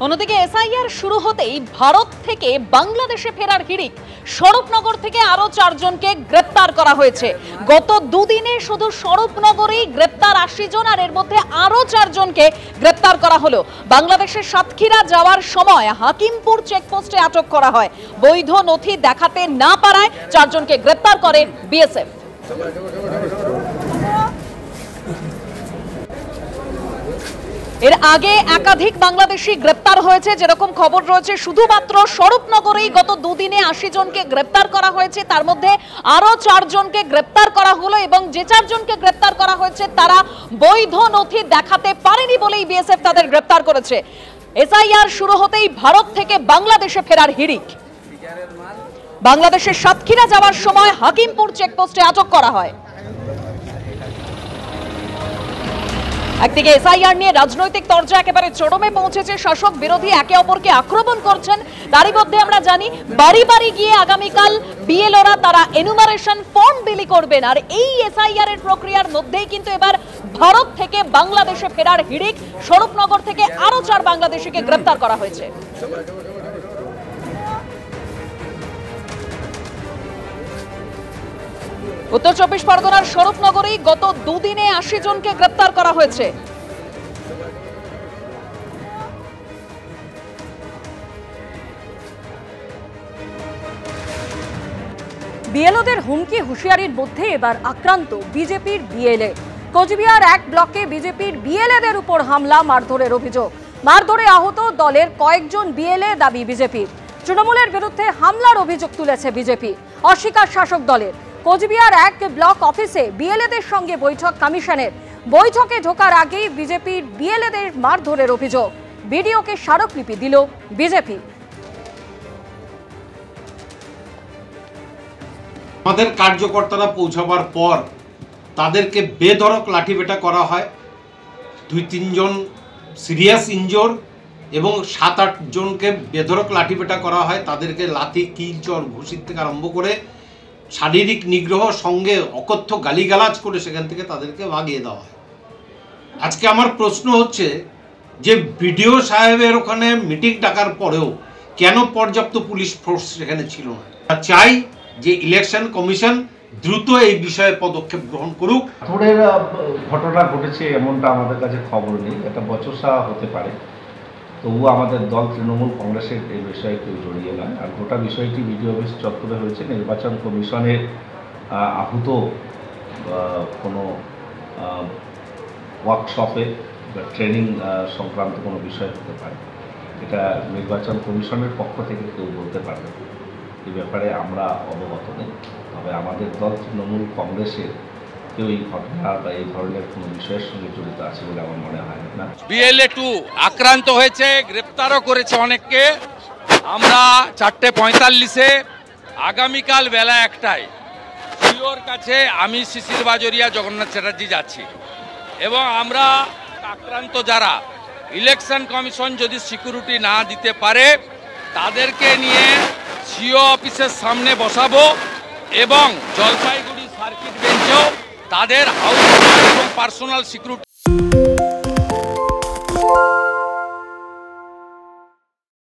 অন্যদিকে এসআইআর শুরু হতেই ভারত থেকে বাংলাদেশে ফেরার হিড়িক। স্বরূপনগর থেকে আরো 4 জনকে গ্রেপ্তার করা হয়েছে। গত দুদিনে শুধু স্বরূপনগরেই গ্রেপ্তার 80 জন, আর এর মধ্যে আরো 4 জনকে গ্রেপ্তার করা হলো। বাংলাদেশের সাতক্ষীরা যাওয়ার সময় হাকিমপুর চেকপোস্টে আটক করা হয়। বৈধ নথি দেখাতে না পারায় 4 জনকে গ্রেপ্তার করে বিএসএফ। এর আগে একাধিক বাংলাদেশি গ্রেপ্তার হয়েছে, যেরকম খবর রয়েছে শুধুমাত্র স্বরূপনগরেই গত দুদিনে 80 জনকে গ্রেপ্তার করা হয়েছে। তার মধ্যে আরো 4 জনকে গ্রেপ্তার করা হলো এবং যে 4 জনকে গ্রেপ্তার করা হয়েছে তারা বৈধ নথি দেখাতে পারেনি বলেই বিএসএফ তাদের গ্রেপ্তার করেছে। এসআইআর শুরু হতেই ভারত থেকে বাংলাদেশে ফেরার হিড়িক। বাংলাদেশের সাতক্ষীরা যাওয়ার সময় হাকিমপুর চেকপোস্টে আটক করা হয়। একদিকে এসআইআর নিয়ে রাজনৈতিক তরজা একেবারে চরমে পৌঁছেছে। শাসক বিরোধী একে অপরকে আক্রমণ করছেন। তারই মধ্যে আমরা জানি বাড়ি বাড়ি গিয়ে আগামীকাল বিএলওরা তারা এনুমারেশন ফর্ম বিলি করবেন। আর এই এসআইআর এর প্রক্রিয়ার মধ্যেই কিন্তু এবার ভারত থেকে বাংলাদেশে ফেরার হিড়িক। স্বরূপনগর থেকে আরো 4 বাংলাদেশিকে গ্রেপ্তার করা হয়েছে। উত্তর 24 পরগনার স্বরূপনগরেই গত দুদিনে 80 জনকে গ্রেপ্তার করা হয়েছে। বিএলওদের হুমকি হুঁশিয়ারির মধ্যে এবার আক্রান্ত বিজেপির বিএলএ। কোচবিহার 1 ব্লকে বিজেপির বিএলএদের উপর হামলা, মারধরের অভিযোগ। মারধরে আহত দলের কয়েকজন বিএলএ, দাবি বিজেপির। তৃণমূলের বিরুদ্ধে হামলার অভিযোগ তুলেছে বিজেপি, অস্বীকার শাসক দলের। কোচবিহার 1 ব্লক অফিসে বিএলএদের সঙ্গে বৈঠক কমিশনের। বৈঠকে ঢোকার আগেই বিজেপির বিএলএদের মারধরের অভিযোগ। বিডিওকে স্মারকলিপি দিল বিজেপি। আমাদের কার্যকর্তারা পৌঁছাবার পর তাদেরকে বেধড়ক লাঠিপেটা করা হয়। 2-3 জন সিরিয়াস ইনজোর এবং 7-8 জনকে বেধড়ক লাঠিপেটা করা হয়। তাদেরকে লাথি, কিল, চর, ঘুষির থেকে আরম্ভ করে শারীরিক নিগ্রহ সঙ্গে অকথ্য গালিগালাজ করে সেখান থেকে তাদেরকে ভাগিয়ে দেওয়া হয়। আজকে আমার প্রশ্ন হচ্ছে যে বিডিও সাহেবের ওখানে মিটিং ডাকার পরেও কেন পর্যাপ্ত পুলিশ ফোর্স সেখানে ছিল না? চাই যে ইলেকশন কমিশন দ্রুত এই বিষয়ে পদক্ষেপ গ্রহণ করুক। পাথরের ঘটনা ঘটেছে এমনটা আমাদের কাছে খবর নেই, এটা বচসা হতে পারে। তবুও আমাদের দল তৃণমূল কংগ্রেসের এই বিষয়ে কেউ জড়িয়ে নয়। আর গোটা বিষয়টি বিডিও অফিস চত্বরে হয়েছে। নির্বাচন কমিশনের আহত কোনো ওয়ার্কশপে বা ট্রেনিং সংক্রান্ত কোনো বিষয় হতে পারে। এটা নির্বাচন কমিশনের পক্ষ থেকে কেউ বলতে পারবে। এই ব্যাপারে আমরা অবগত নেই। তবে আমাদের দল তৃণমূল কংগ্রেসের কেউ এই ঘটনা বা এই ধরনের কোনো বিষয়ের সঙ্গে জড়িত আছে বলে আমার মনে হয় না। বিএলএ 2 আক্রান্ত হয়েছে, গ্রেপ্তারও করেছে অনেককে। আমরা 4:45-এ আগামীকাল বেলা 1টায় সিওর কাছে আমি শিশির বাজরিয়া, জগন্নাথ চ্যাটার্জি যাচ্ছি এবং আমরা আক্রান্ত যারা, ইলেকশন কমিশন যদি সিকিউরিটি না দিতে পারে তাদেরকে নিয়ে সিও অফিসের সামনে বসাবো এবং জলপাইগুড়ি সার্কিট বেঞ্চেও তাদের হাউস এবং পার্সোনাল সিকিউরিটি